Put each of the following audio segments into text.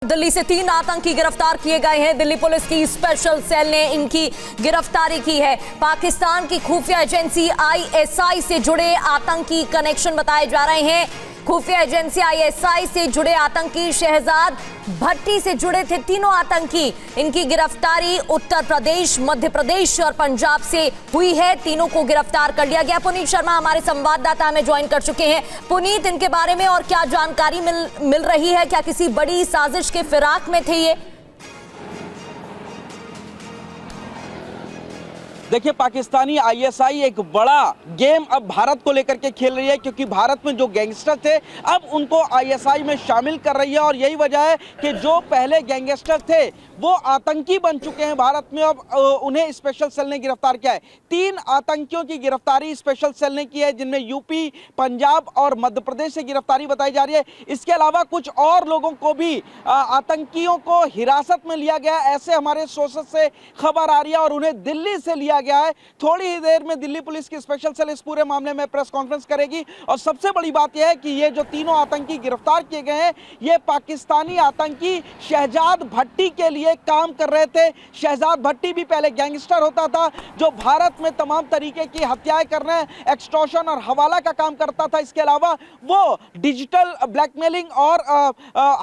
दिल्ली से 3 आतंकी गिरफ्तार किए गए हैं। दिल्ली पुलिस की स्पेशल सेल ने इनकी गिरफ्तारी की है। पाकिस्तान की खुफिया एजेंसी आईएसआई से जुड़े आतंकी कनेक्शन बताए जा रहे हैं। खुफिया एजेंसी आईएसआई से जुड़े आतंकी शहजाद भट्टी से जुड़े थे तीनों आतंकी। इनकी गिरफ्तारी उत्तर प्रदेश, मध्य प्रदेश और पंजाब से हुई है। तीनों को गिरफ्तार कर लिया गया। पुनीत शर्मा हमारे संवाददाता हमें ज्वाइन कर चुके हैं। पुनीत, इनके बारे में और क्या जानकारी मिल रही है? क्या किसी बड़ी साजिश के फिराक में थे ये? देखिए, पाकिस्तानी आईएसआई एक बड़ा गेम अब भारत को लेकर के खेल रही है, क्योंकि भारत में जो गैंगस्टर थे अब उनको आईएसआई में शामिल कर रही है। और यही वजह है कि जो पहले गैंगस्टर थे वो आतंकी बन चुके हैं भारत में। अब उन्हें स्पेशल सेल ने गिरफ्तार किया है। 3 आतंकियों की गिरफ्तारी स्पेशल सेल ने की है, जिनमें यूपी, पंजाब और मध्य प्रदेश से गिरफ्तारी बताई जा रही है। इसके अलावा कुछ और लोगों को भी आतंकियों को हिरासत में लिया गया, ऐसे हमारे सोर्सेस से खबर आ रही है। और उन्हें दिल्ली से लिया गया है। थोड़ी ही देर में दिल्ली पुलिस की स्पेशल सेल इस पूरे मामले में प्रेस कॉन्फ्रेंस करेगी। और सबसे बड़ी बात यह है कि ये जो तीनों आतंकी गिरफ्तार किए गए हैं, ये पाकिस्तानी आतंकी शहजाद भट्टी के लिए काम कर रहे थे। शहजाद भट्टी भी पहले गैंगस्टर होता था, जो भारत में तमाम तरीके की हत्याएं करने, एक्सटॉर्शन और हवाला का काम करता था। इसके अलावा वो डिजिटल ब्लैकमेलिंग और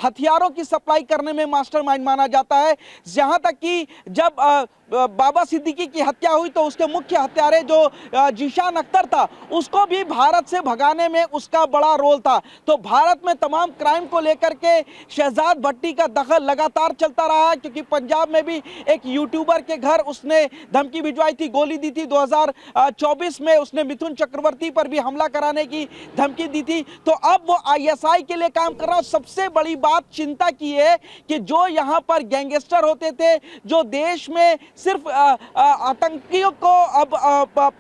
हथियारों की सप्लाई करने में मास्टरमाइंड माना जाता है। जहां तक कि जब बाबा सिद्दीकी की हत्या हुई तो उसके मुख्य हत्यारे जो जीशान अख्तर था, उसको भी भारत से भगाने में उसका बड़ा रोल था। तो भारत में तमाम क्राइम को लेकर के शहजाद भट्टी का दखल लगातार चलता रहा है, क्योंकि पंजाब में भी एक यूट्यूबर के घर उसने धमकी भिजवाई थी, गोली दी थी। 2024 में उसने मिथुन चक्रवर्ती पर भी हमला कराने की धमकी दी थी। तो अब वो आईएसआई के लिए काम कर रहा है। सबसे बड़ी बात चिंता की है कि जो यहाँ पर गैंगस्टर होते थे, जो देश में सिर्फ आतंकियों को अब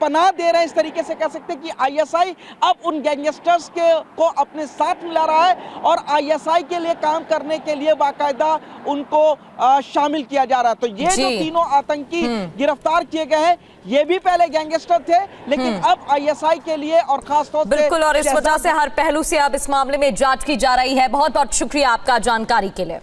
पनाह दे रहे हैं, इस तरीके से कह सकते हैं कि आईएसआई अब उन गैंगस्टर्स को अपने साथ मिला रहा है और आईएसआई के लिए काम करने के लिए बाकायदा उनको शामिल किया जा रहा है। तो ये जो तीनों आतंकी गिरफ्तार किए गए हैं, ये भी पहले गैंगस्टर थे, लेकिन अब आईएसआई के लिए और खास तौर से बिल्कुल, और इस वजह से हर पहलू से अब इस मामले में जांच की जा रही है। बहुत बहुत शुक्रिया आपका जानकारी के लिए।